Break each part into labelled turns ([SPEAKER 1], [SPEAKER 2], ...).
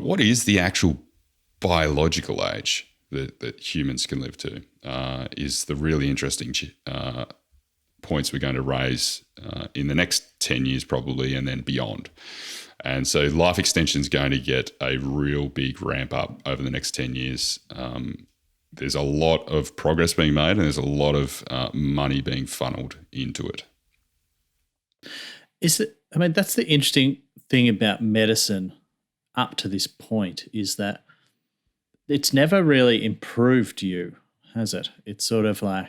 [SPEAKER 1] what is the actual biological age that humans can live to is the really interesting points we're going to raise in the next 10 years probably, and then beyond. And so life extension is going to get a real big ramp up over the next 10 years. There's a lot of progress being made, and there's a lot of money being funneled into it.
[SPEAKER 2] That's the interesting thing about medicine up to this point, is that it's never really improved you, has it? It's sort of like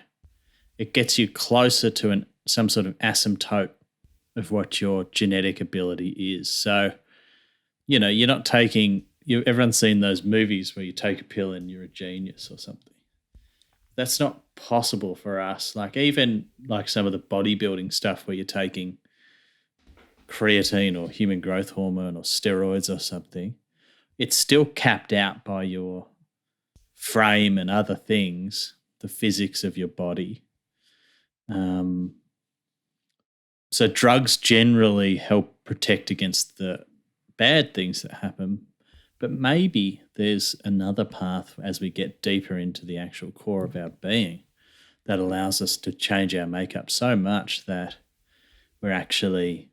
[SPEAKER 2] it gets you closer to some sort of asymptote of what your genetic ability is. So, you're not taking everyone's seen those movies where you take a pill and you're a genius or something. That's not possible for us. Like even like some of the bodybuilding stuff where you're taking creatine or human growth hormone or steroids or something, it's still capped out by your frame and other things, the physics of your body. So drugs generally help protect against the bad things that happen, but maybe there's another path as we get deeper into the actual core of our being that allows us to change our makeup so much that we're actually,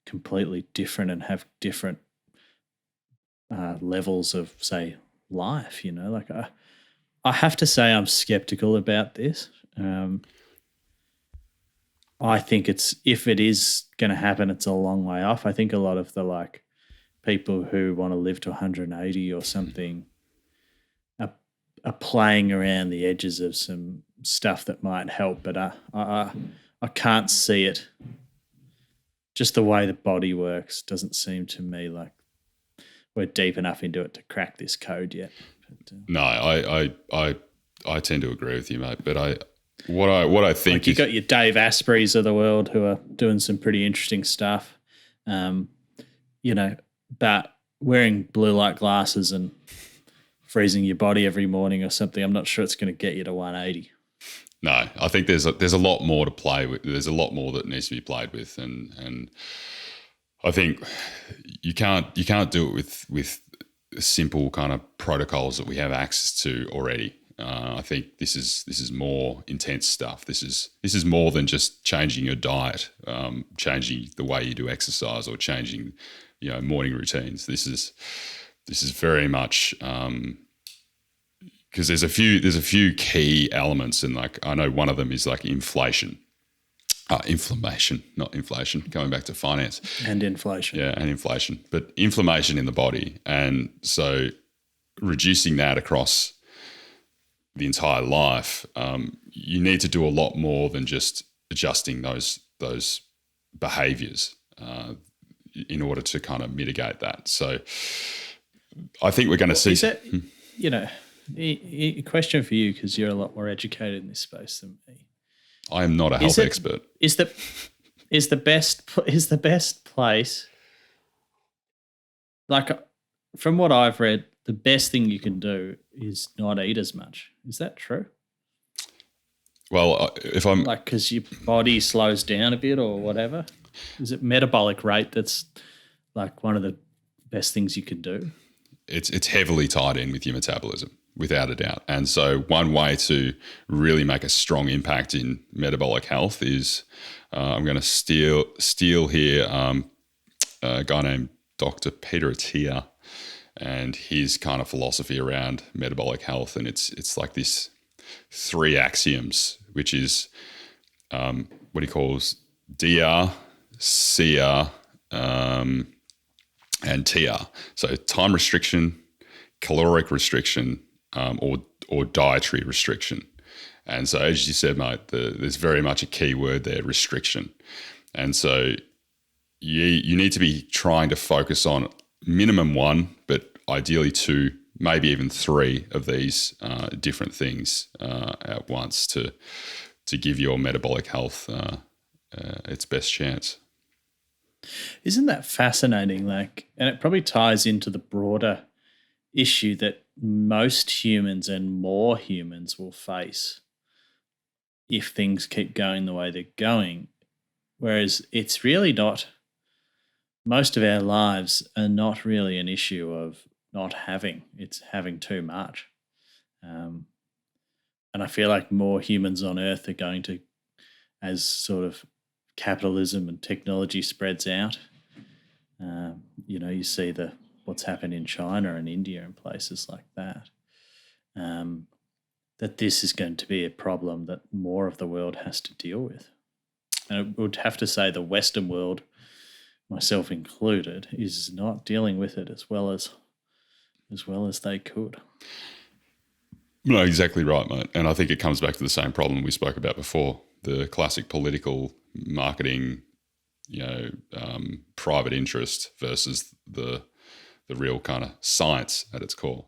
[SPEAKER 2] completely different and have different levels of, say, life. I have to say I'm skeptical about this. I think if it is going to happen, it's a long way off. I think a lot of the people who want to live to 180 or something are playing around the edges of some stuff that might help, but I can't see it. Just the way the body works doesn't seem to me like we're deep enough into it to crack this code yet. But,
[SPEAKER 1] no, I tend to agree with you, mate. But what I think
[SPEAKER 2] you got your Dave Aspreys of the world who are doing some pretty interesting stuff, but wearing blue light glasses and freezing your body every morning or something, I'm not sure it's going to get you to 180.
[SPEAKER 1] No, I think there's a lot more to play with. There's a lot more that needs to be played with, and I think you can't do it with simple kind of protocols that we have access to already. I think this is more intense stuff. This is more than just changing your diet, changing the way you do exercise, or changing morning routines. This is very much because there's a few key elements, and I know one of them is inflation, not inflation. Coming back to finance
[SPEAKER 2] and inflation,
[SPEAKER 1] and inflation, but inflammation in the body, and so reducing that across the entire life, you need to do a lot more than just adjusting those behaviours in order to kind of mitigate that. So I think we're going to see.
[SPEAKER 2] Is that, a question for you, because you're a lot more educated in this space than me.
[SPEAKER 1] I am not a health expert.
[SPEAKER 2] Is the best place, from what I've read, the best thing you can do is not eat as much. Is that true?
[SPEAKER 1] Well, if I'm
[SPEAKER 2] because your body slows down a bit or whatever, is it metabolic rate that's one of the best things you could do?
[SPEAKER 1] It's heavily tied in with your metabolism, without a doubt. And so one way to really make a strong impact in metabolic health is I'm going to steal here a guy named Dr. Peter Attia and his kind of philosophy around metabolic health. And it's like this 3 axioms, which is what he calls DR, CR, and TR. So time restriction, caloric restriction, or dietary restriction. And so, as you said, mate, there's very much a key word there, restriction. And so you need to be trying to focus on minimum 1, but ideally 2, maybe even 3 of these different things at once to give your metabolic health its best chance.
[SPEAKER 2] Isn't that fascinating? And it probably ties into the broader issue that most humans and more humans will face if things keep going the way they're going. Whereas it's really not most of our lives are not really an issue of not having, it's having too much. And I feel like more humans on Earth are going to, as sort of capitalism and technology spreads out, you see what's happened in China and India and places like that, that this is going to be a problem that more of the world has to deal with. And I would have to say the Western world, myself included, is not dealing with it as well as they could.
[SPEAKER 1] No, exactly right, mate. And I think it comes back to the same problem we spoke about before, the classic political marketing, private interest versus the real kind of science at its core.